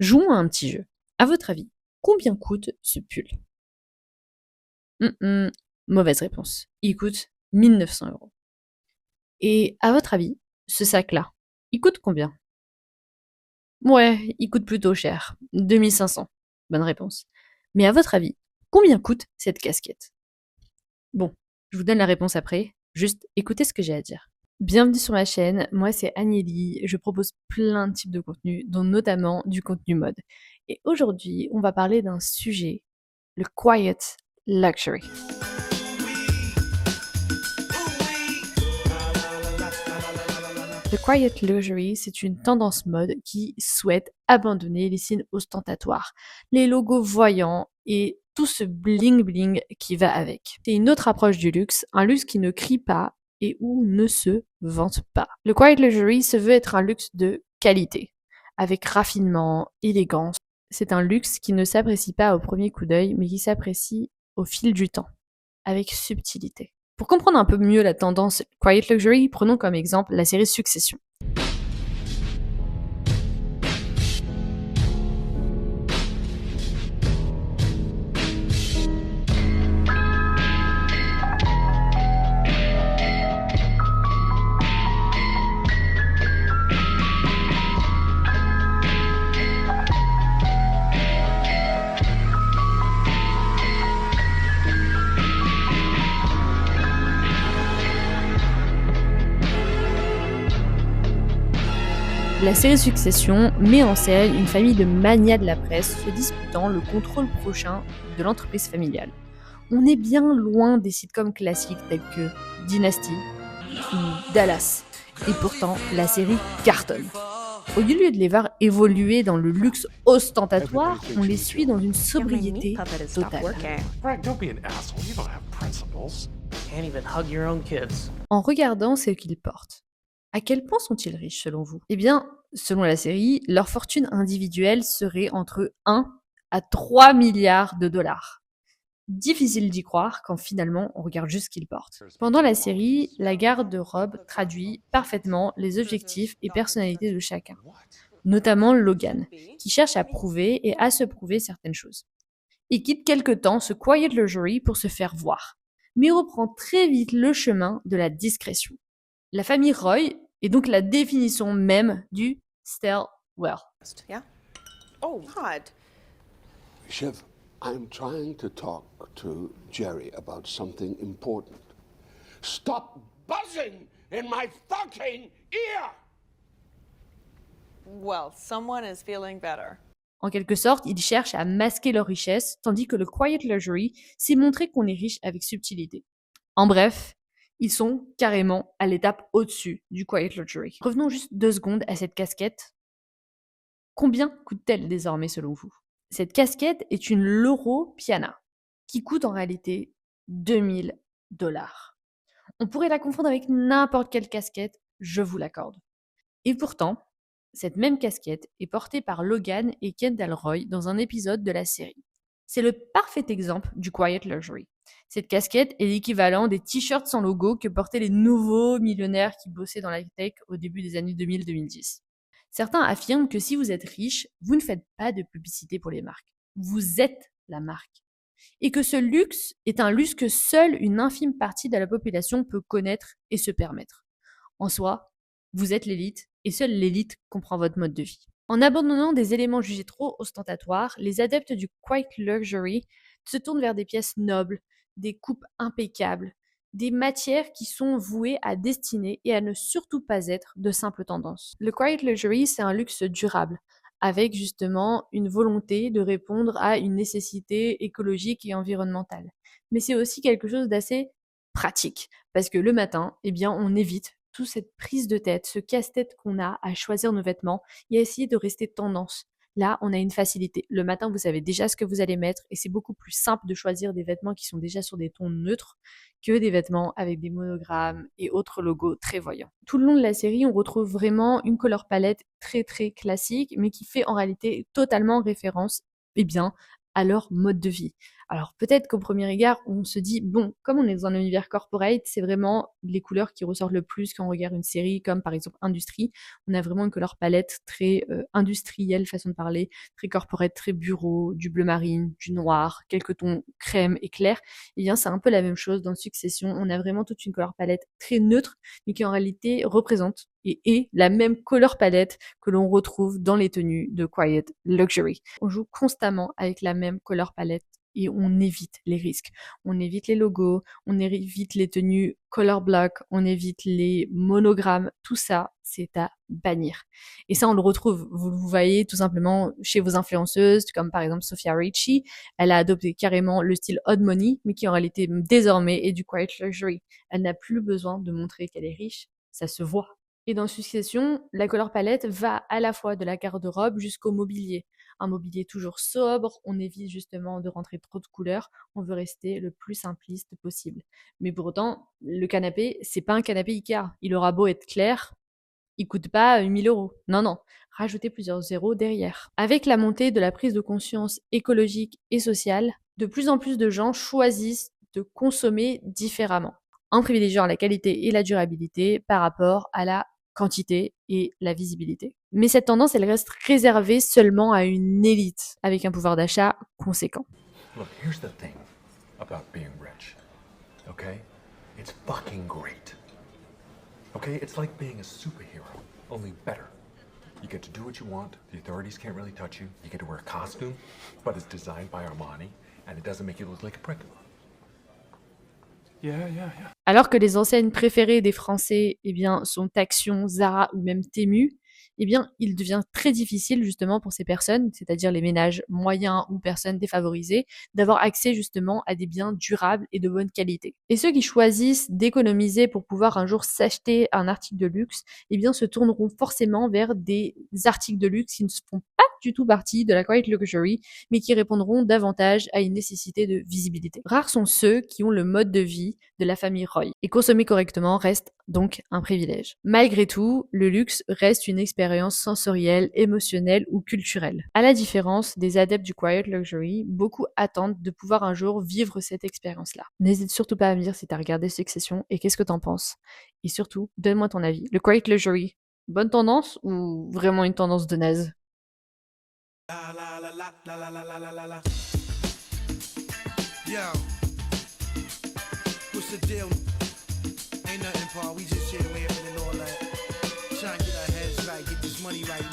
Jouons à un petit jeu. À votre avis, combien coûte ce pull? Mauvaise réponse. Il coûte 1 900 €. Et à votre avis, ce sac-là, il coûte combien? Ouais, il coûte plutôt cher. 2 500. Bonne réponse. Mais à votre avis, combien coûte cette casquette? Bon, je vous donne la réponse après. Juste écoutez ce que j'ai à dire. Bienvenue sur ma chaîne, moi c'est Agnelli, je propose plein de types de contenus, dont notamment du contenu mode. Et aujourd'hui, on va parler d'un sujet, le quiet luxury. Le quiet luxury, c'est une tendance mode qui souhaite abandonner les signes ostentatoires, les logos voyants et tout ce bling bling qui va avec. C'est une autre approche du luxe, un luxe qui ne crie pas et où ne se vante pas. Le quiet luxury se veut être un luxe de qualité, avec raffinement, élégance. C'est un luxe qui ne s'apprécie pas au premier coup d'œil, mais qui s'apprécie au fil du temps, avec subtilité. Pour comprendre un peu mieux la tendance quiet luxury, prenons comme exemple la série Succession. La série Succession met en scène une famille de magnats de la presse se disputant le contrôle prochain de l'entreprise familiale. On est bien loin des sitcoms classiques tels que Dynasty ou Dallas. Et pourtant, la série cartonne. Au lieu de les voir évoluer dans le luxe ostentatoire, on les suit dans une sobriété totale. Greg, don't be an asshole. You don't have principles. Can't even hug your own kids. En regardant ce qu'ils portent. À quel point sont-ils riches selon vous? Eh bien, selon la série, leur fortune individuelle serait entre 1 à 3 milliards de dollars. Difficile d'y croire quand finalement on regarde juste ce qu'ils portent. Pendant la série, la garde-robe traduit parfaitement les objectifs et personnalités de chacun, notamment Logan, qui cherche à prouver et à se prouver certaines choses. Il quitte quelque temps ce quiet luxury pour se faire voir, mais reprend très vite le chemin de la discrétion. La famille Roy est donc la définition même du stale wealth. Yeah? Oh, God. Chef, I'm trying to talk to Jerry about something important. Stop buzzing in my fucking ear! Well, someone is feeling better. En quelque sorte, ils cherchent à masquer leur richesse, tandis que le quiet luxury, c'est montrer qu'on est riche avec subtilité. En bref, ils sont carrément à l'étape au-dessus du quiet luxury. Revenons juste 2 secondes à cette casquette. Combien coûte-t-elle désormais selon vous? Cette casquette est une Loro Piana, qui coûte en réalité 2000 $. On pourrait la confondre avec n'importe quelle casquette, je vous l'accorde. Et pourtant, cette même casquette est portée par Logan et Kendall Roy dans un épisode de la série. C'est le parfait exemple du quiet luxury. Cette casquette est l'équivalent des t-shirts sans logo que portaient les nouveaux millionnaires qui bossaient dans la tech au début des années 2000-2010. Certains affirment que si vous êtes riche, vous ne faites pas de publicité pour les marques. Vous êtes la marque. Et que ce luxe est un luxe que seule une infime partie de la population peut connaître et se permettre. En soi, vous êtes l'élite et seule l'élite comprend votre mode de vie. En abandonnant des éléments jugés trop ostentatoires, les adeptes du quiet luxury se tournent vers des pièces nobles, des coupes impeccables, des matières qui sont vouées à destiner et à ne surtout pas être de simples tendances. Le quiet luxury, c'est un luxe durable, avec justement une volonté de répondre à une nécessité écologique et environnementale. Mais c'est aussi quelque chose d'assez pratique, parce que le matin, eh bien, on évite toute cette prise de tête, ce casse-tête qu'on a à choisir nos vêtements et à essayer de rester tendance. Là, on a une facilité. Le matin, vous savez déjà ce que vous allez mettre et c'est beaucoup plus simple de choisir des vêtements qui sont déjà sur des tons neutres que des vêtements avec des monogrammes et autres logos très voyants. Tout le long de la série, on retrouve vraiment une couleur palette très très classique, mais qui fait en réalité totalement référence, eh bien, à leur mode de vie, Alors peut-être qu'au premier regard, on se dit, bon, comme on est dans un univers corporate, c'est vraiment les couleurs qui ressortent le plus quand on regarde une série comme par exemple Industrie. On a vraiment une couleur palette très industrielle, façon de parler, très corporate, très bureau, du bleu marine, du noir, quelques tons crème et clair. Et bien c'est un peu la même chose dans Succession. On a vraiment toute une couleur palette très neutre, mais qui en réalité représente et est la même couleur palette que l'on retrouve dans les tenues de Quiet Luxury. On joue constamment avec la même couleur palette et on évite les risques. On évite les logos, on évite les tenues color block, on évite les monogrammes, tout ça, c'est à bannir. Et ça, on le retrouve, vous le voyez tout simplement chez vos influenceuses, comme par exemple Sofia Richie, elle a adopté carrément le style Odd Money, mais qui en réalité désormais est du Quiet Luxury. Elle n'a plus besoin de montrer qu'elle est riche, ça se voit. Et dans Succession, la couleur palette va à la fois de la garde-robe jusqu'au mobilier. Un mobilier toujours sobre, on évite justement de rentrer trop de couleurs, on veut rester le plus simpliste possible. Mais pour autant, le canapé, c'est pas un canapé Ikea. Il aura beau être clair, il coûte pas 1000 €. Non, non, rajoutez plusieurs zéros derrière. Avec la montée de la prise de conscience écologique et sociale, de plus en plus de gens choisissent de consommer différemment, en privilégiant la qualité et la durabilité par rapport à la quantité et la visibilité. Mais cette tendance, elle reste réservée seulement à une élite avec un pouvoir d'achat conséquent. Look, here's the thing about being rich, okay? It's fucking great. Okay? It's like being a superhero, only better. You get to do what you want, the authorities can't really touch you, you get to wear a costume, but it's designed by Armani, and it doesn't make you look like a prick. Yeah. Alors que les enseignes préférées des Français, eh bien, sont Action, Zara ou même Temu, eh bien, il devient très difficile justement pour ces personnes, c'est-à-dire les ménages moyens ou personnes défavorisées, d'avoir accès justement à des biens durables et de bonne qualité. Et ceux qui choisissent d'économiser pour pouvoir un jour s'acheter un article de luxe, eh bien, se tourneront forcément vers des articles de luxe qui ne font pas du tout partie de la Quiet Luxury, mais qui répondront davantage à une nécessité de visibilité. Rares sont ceux qui ont le mode de vie de la famille Roy, et consommer correctement reste donc un privilège. Malgré tout, le luxe reste une expérience sensorielle, émotionnelle ou culturelle. À la différence des adeptes du Quiet Luxury, beaucoup attendent de pouvoir un jour vivre cette expérience-là. N'hésite surtout pas à me dire si t'as regardé Succession et qu'est-ce que t'en penses. Et surtout, donne-moi ton avis. Le Quiet Luxury, bonne tendance ou vraiment une tendance de naze? Yo, what's the deal? Ain't nothing, Paul. We just here waving and all that. Trying to get our heads right, get this money right.